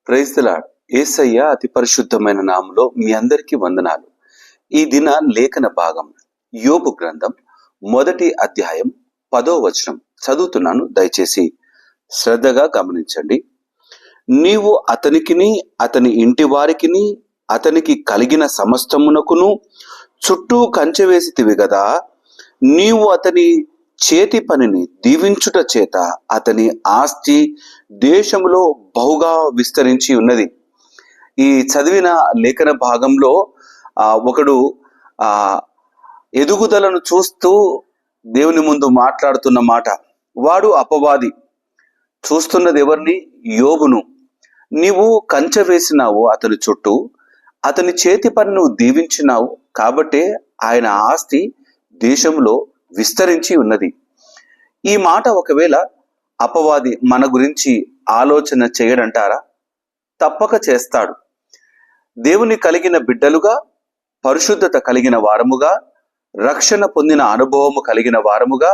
Praise the lord. యేసయ్య అతి పరిశుద్ధమైన నామములో మీ అందరికీ వందనాలు. ఈ దిన లేఖన భాగం యోబు గ్రంథం 1వ అధ్యాయం 10వ వచనం చదువుతున్నాను. దయచేసి శ్రద్ధగా గమనించండి. నీవు అతనికిని అతని ఇంటి వారికిని అతనికి కలిగిన సమస్తమునకును చుట్టూ కంచె వేసితివి గదా. నీవు అతని చేతి పనిని దీవించుట చేత అతని ఆస్తి దేశంలో బహుగా విస్తరించి ఉన్నది. ఈ చదివిన లేఖన భాగంలో ఒకడు ఎదుగుదలను చూస్తూ దేవుని ముందు మాట్లాడుతున్న మాట. వాడు అపవాది. చూస్తున్నది ఎవరిని? యోబును. నీవు కంచె వేసినావు అతని చుట్టూ, అతని చేతి పని నువ్వు దీవించినావు కాబట్టే ఆయన ఆస్తి దేశంలో విస్తరించి ఉన్నది. ఈ మాట ఒకవేళ అపవాది మన గురించి ఆలోచన చేయడంటారా? తప్పక చేస్తాడు. దేవుని కలిగిన బిడ్డలుగా, పరిశుద్ధత కలిగిన వారముగా, రక్షణ పొందిన అనుభవము కలిగిన వారముగా,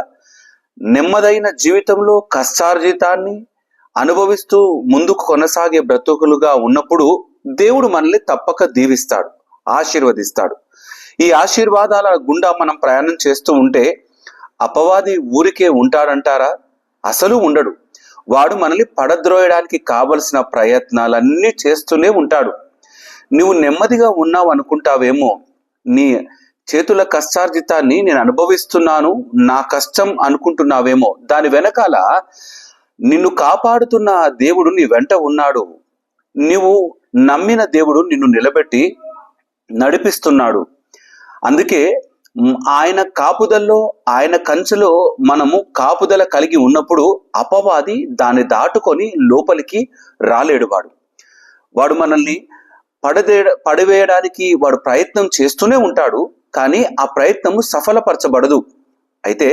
నెమ్మదైన జీవితంలో కష్టార్జితాన్ని అనుభవిస్తూ ముందుకు కొనసాగే బ్రతుకులుగా ఉన్నప్పుడు దేవుడు మనల్ని తప్పక దీవిస్తాడు, ఆశీర్వదిస్తాడు. ఈ ఆశీర్వాదాల గుండా మనం ప్రయాణం చేస్తూ ఉంటే అపవాది ఊరికే ఉంటాడంటారా? అసలు ఉండడు. వాడు మనల్ని పడద్రోయడానికి కావలసిన ప్రయత్నాలన్నీ చేస్తూనే ఉంటాడు. నువ్వు నెమ్మదిగా ఉన్నావు అనుకుంటావేమో. నీ చేతుల కష్టార్జితాన్ని నేను అనుభవిస్తున్నాను, నా కష్టం అనుకుంటున్నావేమో. దాని వెనకాల నిన్ను కాపాడుతున్న దేవుడు నీ వెంట ఉన్నాడు. నీవు నమ్మిన దేవుడు నిన్ను నిలబెట్టి నడిపిస్తున్నాడు. అందుకే ఆయన కాపుదల్లో, ఆయన కంచెలో మనము కాపుదల కలిగి ఉన్నప్పుడు అపవాది దాన్ని దాటుకొని లోపలికి రాలేడు. వాడు మనల్ని పడివేయడానికి వాడు ప్రయత్నం చేస్తూనే ఉంటాడు, కానీ ఆ ప్రయత్నము సఫలపరచబడదు. అయితే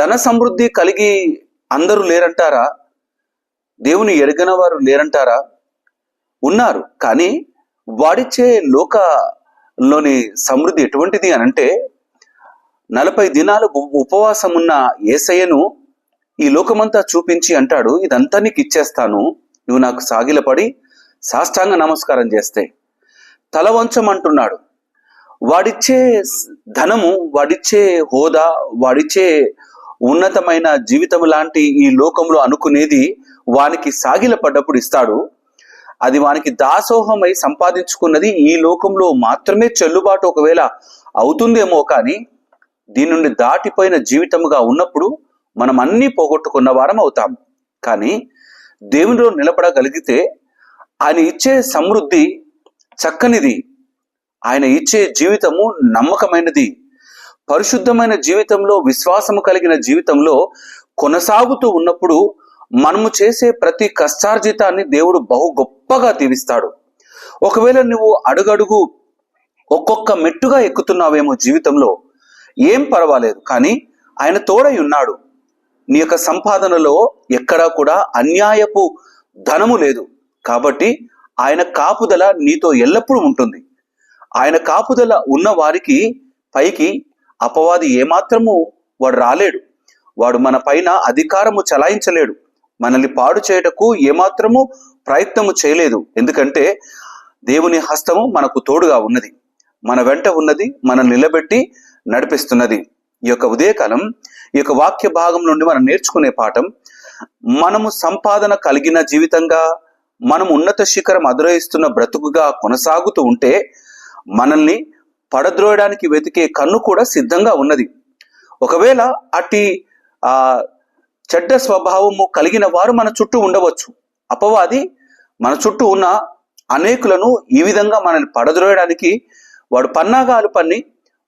ధన సమృద్ధి కలిగి అందరూ లేరంటారా? దేవుని ఎరగన వారు లేరంటారా? ఉన్నారు. కానీ వాడిచ్చే లోకలోని సమృద్ధి ఎటువంటిది అనంటే, 40 దినాలు ఉపవాసం ఉన్న యేసయ్యను ఈ లోకమంతా చూపించి అంటాడు, ఇదంతా నీకు ఇచ్చేస్తాను, నువ్వు నాకు సాగిలపడి సాష్టాంగ నమస్కారం చేస్తే. తల వంచమంటున్నాడు. వాడిచ్చే ధనము, వాడిచ్చే హోదా, వాడిచ్చే ఉన్నతమైన జీవితం లాంటి ఈ లోకంలో అనుకునేది వానికి సాగిలపడ్డప్పుడు ఇస్తాడు. అది వానికి దాసోహమై సంపాదించుకున్నది ఈ లోకంలో మాత్రమే చెల్లుబాటు ఒకవేళ అవుతుందేమో, కానీ దీని నుండి దాటిపోయిన జీవితముగా ఉన్నప్పుడు మనం అన్నీ పోగొట్టుకున్న వారం అవుతాం. కానీ దేవునిలో నిలబడగలిగితే ఆయన ఇచ్చే సమృద్ధి చక్కనిది, ఆయన ఇచ్చే జీవితము నమ్మకమైనది. పరిశుద్ధమైన జీవితంలో, విశ్వాసము కలిగిన జీవితంలో కొనసాగుతూ ఉన్నప్పుడు మనము చేసే ప్రతి కష్టార్జితాన్ని దేవుడు బహు గొప్పగా దీవిస్తాడు. ఒకవేళ నువ్వు అడుగడుగు ఒక్కొక్క మెట్టుగా ఎక్కుతున్నావేమో జీవితంలో, ఏం పర్వాలేదు, కానీ ఆయన తోడై ఉన్నాడు. నీ యొక్క సంపాదనలో ఎక్కడా కూడా అన్యాయపు ధనము లేదు. కాబట్టి ఆయన కాపుదల నీతో ఎల్లప్పుడూ ఉంటుంది. ఆయన కాపుదల ఉన్న వారికి పైకి అపవాది ఏమాత్రము వాడు రాలేడు. వాడు మన పైన అధికారము చలాయించలేడు. మనల్ని పాడు చేయటకు ఏమాత్రము ప్రయత్నము చేయలేదు. ఎందుకంటే దేవుని హస్తము మనకు తోడుగా ఉన్నది, మన వెంట ఉన్నది, మనం నిలబెట్టి నడిపిస్తున్నది. ఈ యొక్క ఉదయకాలం ఈ యొక్క వాక్య భాగం నుండి మనం నేర్చుకునే పాఠం, మనము సంపాదన కలిగిన జీవితంగా, మనం ఉన్నత శిఖరం అధిరోహిస్తున్న బ్రతుకుగా కొనసాగుతూ ఉంటే మనల్ని పడద్రోయడానికి వెతికే కన్ను కూడా సిద్ధంగా ఉన్నది. ఒకవేళ అట్టి చెడ్డ స్వభావము కలిగిన వారు మన చుట్టూ ఉండవచ్చు. అపవాది మన చుట్టూ ఉన్న అనేకులను ఈ విధంగా మనల్ని పడద్రోయడానికి వాడు పన్నాగాలు పన్ని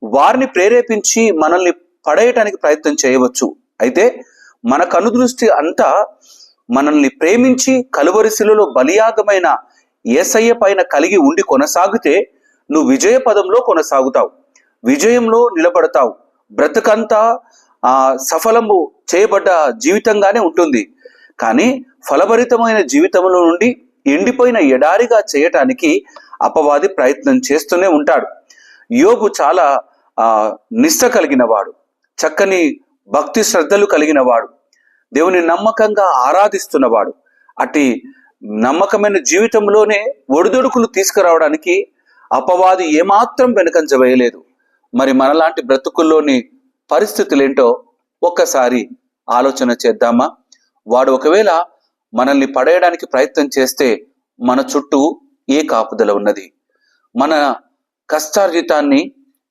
వారిని ప్రేరేపించి మనల్ని పడేయటానికి ప్రయత్నం చేయవచ్చు. అయితే మన కనుదృష్టి అంతా మనల్ని ప్రేమించి కలువరి శిలువలో బలియాగమైన యేసయ్య పైన కలిగి ఉండి కొనసాగితే నువ్వు విజయ పదంలో కొనసాగుతావు, విజయంలో నిలబడతావు. బ్రతుకంతా సఫలము చేయబడ్డ జీవితంగానే ఉంటుంది. కానీ ఫలభరితమైన జీవితంలో నుండి ఎండిపోయిన ఎడారిగా చేయటానికి అపవాది ప్రయత్నం చేస్తూనే ఉంటాడు. యోబు చాలా నిష్ఠ కలిగిన వాడు, చక్కని భక్తి శ్రద్ధలు కలిగిన వాడు, దేవుని నమ్మకంగా ఆరాధిస్తున్నవాడు. అట్టి నమ్మకమైన జీవితంలోనే ఒడిదొడుకులు తీసుకురావడానికి అపవాది ఏమాత్రం వెనుకంజ వేయలేదు. మరి మనలాంటి బ్రతుకుల్లోని పరిస్థితులేంటో ఒక్కసారి ఆలోచన చేద్దామా? వాడు ఒకవేళ మనల్ని పడేయడానికి ప్రయత్నం చేస్తే మన చుట్టూ ఏ కాపుదల ఉన్నది? మన కష్టార్జితాన్ని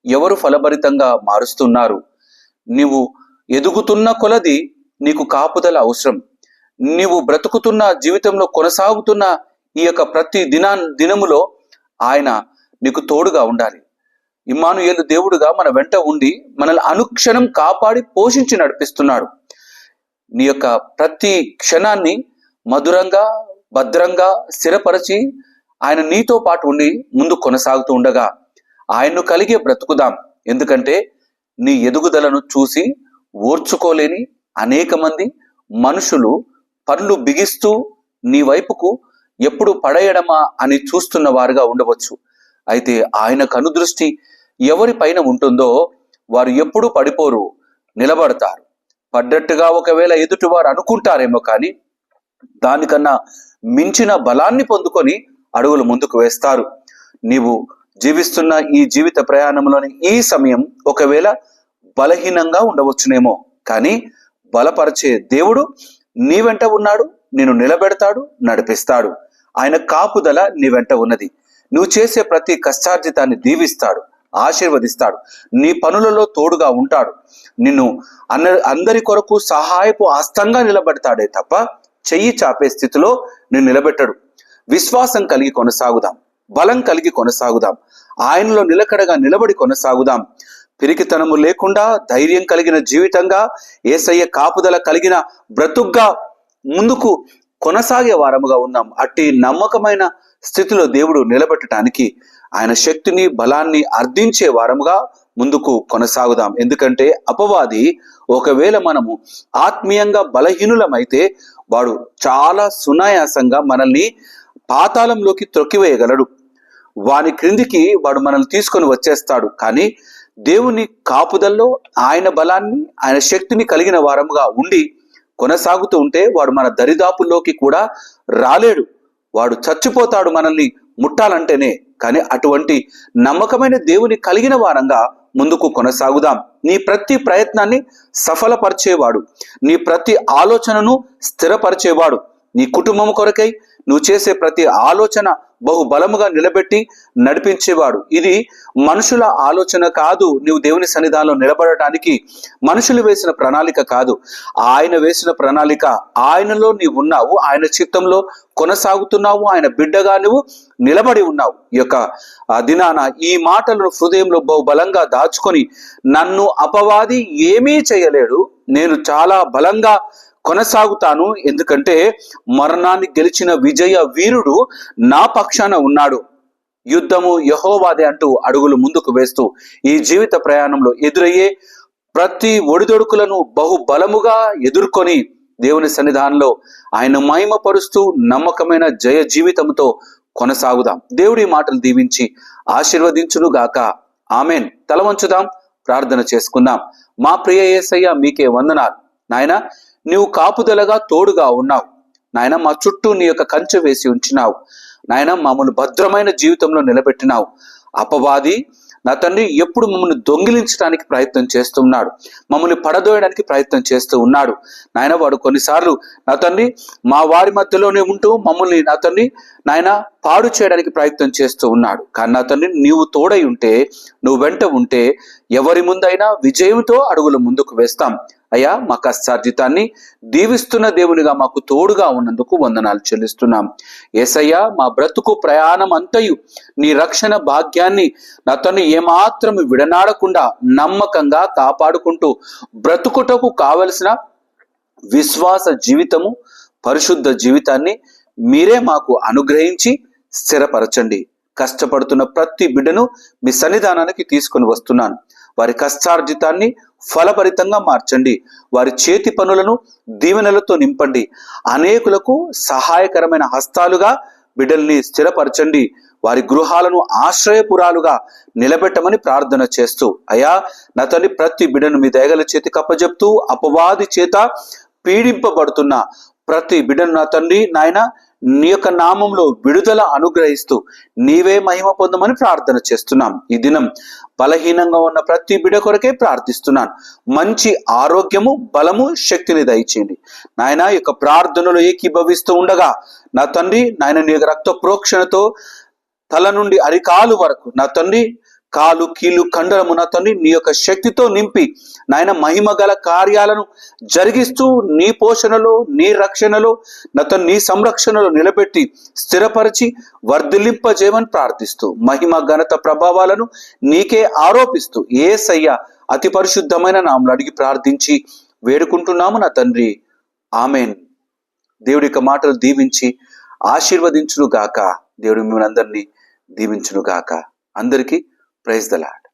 ఎవరు ఫలభరితంగా మారుస్తున్నారు? నీవు ఎదుగుతున్న కొలది నీకు కాపుదల అవసరం. నీవు బ్రతుకుతున్న జీవితంలో కొనసాగుతున్న ఈ యొక్క ప్రతి దినములో ఆయన నీకు తోడుగా ఉండాలి. ఇమ్మానుయేలు దేవుడుగా మన వెంట ఉండి మనల్ని అనుక్షణం కాపాడి పోషించి నడిపిస్తున్నాడు. నీ యొక్క ప్రతి క్షణాన్ని మధురంగా భద్రంగా స్థిరపరిచి ఆయన నీతో పాటు ఉండి ముందు కొనసాగుతూ ఉండగా ఆయన్ను కలిగే బ్రతుకుదాం. ఎందుకంటే నీ ఎదుగుదలను చూసి ఓర్చుకోలేని అనేక మంది మనుషులు పళ్ళు బిగిస్తూ నీ వైపుకు ఎప్పుడు పడేయడమా అని చూస్తున్న వారుగా ఉండవచ్చు. అయితే ఆయన కనుదృష్టి ఎవరి పైన ఉంటుందో వారు ఎప్పుడూ పడిపోరు, నిలబడతారు. పడ్డట్టుగా ఒకవేళ ఎదుటి వారు అనుకుంటారేమో, కానీ దానికన్నా మించిన బలాన్ని పొందుకొని అడుగులు ముందుకు వేస్తారు. నీవు జీవిస్తున్న ఈ జీవిత ప్రయాణంలోని ఈ సమయం ఒకవేళ బలహీనంగా ఉండవచ్చునేమో, కానీ బలపరిచే దేవుడు నీ వెంట ఉన్నాడు, నిన్ను నిలబెడతాడు, నడిపిస్తాడు. ఆయన కాపుదల నీ వెంట ఉన్నది. నువ్వు చేసే ప్రతి కష్టార్జితాన్ని దీవిస్తాడు, ఆశీర్వదిస్తాడు, నీ పనులలో తోడుగా ఉంటాడు. నిన్ను అందరి కొరకు సహాయపు హస్తంగా నిలబెడతాడే తప్ప చెయ్యి చాపే స్థితిలో నిన్ను నిలబెట్టడు. విశ్వాసం కలిగి కొనసాగుదాం, బలం కలిగి కొనసాగుదాం, ఆయనలో నిలకడగా నిలబడి కొనసాగుదాం. పిరికితనము లేకుండా ధైర్యం కలిగిన జీవితంగా, యేసయ్య కాపుదల కలిగిన బ్రతుగ్గా ముందుకు కొనసాగే వారముగా ఉన్నాం. అట్టి నమ్మకమైన స్థితిలో దేవుడు నిలబెట్టడానికి ఆయన శక్తిని బలాన్ని అర్థించే వారముగా ముందుకు కొనసాగుదాం. ఎందుకంటే అపవాది ఒకవేళ మనము ఆత్మీయంగా బలహీనులమైతే వాడు చాలా సునాయాసంగా మనల్ని పాతాళంలోకి త్రొక్కివేయగలడు. వాని క్రిందికి వాడు మనల్ని తీసుకొని వచ్చేస్తాడు. కానీ దేవుని కాపుదల్లో ఆయన బలాన్ని ఆయన శక్తిని కలిగిన వారముగా ఉండి కొనసాగుతూ ఉంటే వాడు మన దరిదాపుల్లోకి కూడా రాలేడు. వాడు చచ్చిపోతాడు మనల్ని ముట్టాలంటేనే. కానీ అటువంటి నమ్మకమైన దేవుని కలిగిన వారంగా ముందుకు కొనసాగుదాం. నీ ప్రతి ప్రయత్నాన్ని సఫలపరిచేవాడు, నీ ప్రతి ఆలోచనను స్థిరపరిచేవాడు, నీ కుటుంబం కొరకై నువ్వు చేసే ప్రతి ఆలోచన బహుబలముగా నిలబెట్టి నడిపించేవాడు. ఇది మనుషుల ఆలోచన కాదు. నువ్వు దేవుని సన్నిధానంలో నిలబడటానికి మనుషులు వేసిన ప్రణాళిక కాదు, ఆయన వేసిన ప్రణాళిక. ఆయనలో నీవు ఉన్నావు, ఆయన చిత్తంలో కొనసాగుతున్నావు, ఆయన బిడ్డగా నువ్వు నిలబడి ఉన్నావు. ఈ యొక్క దినాన ఈ మాటలను హృదయంలో బహుబలంగా దాచుకొని, నన్ను అపవాది ఏమీ చేయలేడు, నేను చాలా బలంగా కొనసాగుతాను, ఎందుకంటే మరణాన్ని గెలిచిన విజయ వీరుడు నా పక్షాన ఉన్నాడు, యుద్ధము యెహోవాదే అంటూ అడుగులు ముందుకు వేస్తూ ఈ జీవిత ప్రయాణంలో ఎదురయ్యే ప్రతి ఒడిదొడుకులను బహుబలముగా ఎదుర్కొని దేవుని సన్నిధానంలో ఆయన మహిమపరుస్తూ నమ్మకమైన జయ జీవితంతో కొనసాగుదాం. దేవుడి మాటలు దీవించి ఆశీర్వదించును గాక. ఆమెన్. తల వంచుదాం, ప్రార్థన చేసుకుందాం. మా ప్రియ యేసయ్య, మీకే వందనాలు నాయన. నీవు కాపుదలగా తోడుగా ఉన్నావు నాయన. మా చుట్టూ నీ యొక్క కంచె వేసి ఉంచినావు నాయన. మమ్మల్ని భద్రమైన జీవితంలో నిలబెట్టినావు. అపవాది నా తండ్రి ఎప్పుడు మమ్మల్ని దొంగిలించడానికి ప్రయత్నం చేస్తున్నాడు, మమ్మల్ని పడదోయడానికి ప్రయత్నం చేస్తూ ఉన్నాడు నాయన. వాడు కొన్నిసార్లు నా తండ్రి మా వారి మధ్యలోనే ఉంటూ మమ్మల్ని నా తండ్రి నాయన పాడు చేయడానికి ప్రయత్నం చేస్తూ ఉన్నాడు. కానీ నా తండ్రి నీవు తోడై ఉంటే, నువ్వు వెంట ఉంటే ఎవరి ముందైనా విజయంతో అడుగులు ముందుకు వేస్తాం. అయ్యా, మా కష్టార్జితాన్ని దీవిస్తున్న దేవునిగా మాకు తోడుగా ఉన్నందుకు వందనాలు చెల్లిస్తున్నాం. యేసయ్యా, మా బ్రతుకు ప్రయాణం అంతయు నీ రక్షణ భాగ్యాన్ని నా తను ఏమాత్రం విడనాడకుండా నమ్మకంగా కాపాడుకుంటూ బ్రతుకుటకు కావలసిన విశ్వాస జీవితము, పరిశుద్ధ జీవితాన్ని మీరే మాకు అనుగ్రహించి స్థిరపరచండి. కష్టపడుతున్న ప్రతి బిడ్డను మీ సన్నిధానానికి తీసుకొని వస్తున్నాను. వారి కష్టార్జితాన్ని ఫలభరితంగా మార్చండి. వారి చేతి పనులను దీవెనలతో నింపండి. అనేకులకు సహాయకరమైన హస్తాలుగా బిడ్డల్ని స్థిరపరచండి. వారి గృహాలను ఆశ్రయపురాలుగా నిలబెట్టమని ప్రార్థన చేస్తూ, అయ్యా నా తండ్రి ప్రతి బిడ్డను మీ దయగల చేతికి అప్పజెప్తూ, అపవాది చేత పీడింపబడుతున్న ప్రతి బిడ్డను నా తండ్రి నాయన నీ యొక్క నామంలో విడుదల అనుగ్రహిస్తూ నీవే మహిమ పొందమని ప్రార్థన చేస్తున్నాం. ఈ దినం బలహీనంగా ఉన్న ప్రతి బిడ్డ కొరకే ప్రార్థిస్తున్నాను. మంచి ఆరోగ్యము, బలము, శక్తిని దయచేయండి నాయన. ఈ యొక్క ప్రార్థనలు ఏకీభవిస్తూ ఉండగా నా తండ్రి నాయన, నీ యొక్క రక్త ప్రోక్షణతో తల నుండి అరికాలు వరకు నా తండ్రి, కాలు, కీలు, కండరము నా తండ్రి నీ యొక్క శక్తితో నింపి నాయన మహిమ గల కార్యాలను జరిగిస్తూ నీ పోషణలో, నీ రక్షణలో నా తండ్రి, నీ సంరక్షణలో నిలబెట్టి స్థిరపరిచి వర్ధిల్లింపజేయమని ప్రార్థిస్తూ మహిమ, ఘనత, ప్రభావాలను నీకే ఆరోపిస్తూ యేసయ్య అతి పరిశుద్ధమైన నామములో అడిగి ప్రార్థించి వేడుకుంటున్నాము నా తండ్రి. ఆమెన్. దేవుడి యొక్క మాటలు దీవించి ఆశీర్వదించును గాక. దేవుడు మిమ్మల్ని అందరినీ దీవించును గాక. అందరికీ ప్రైజ్ ద లార్డ్.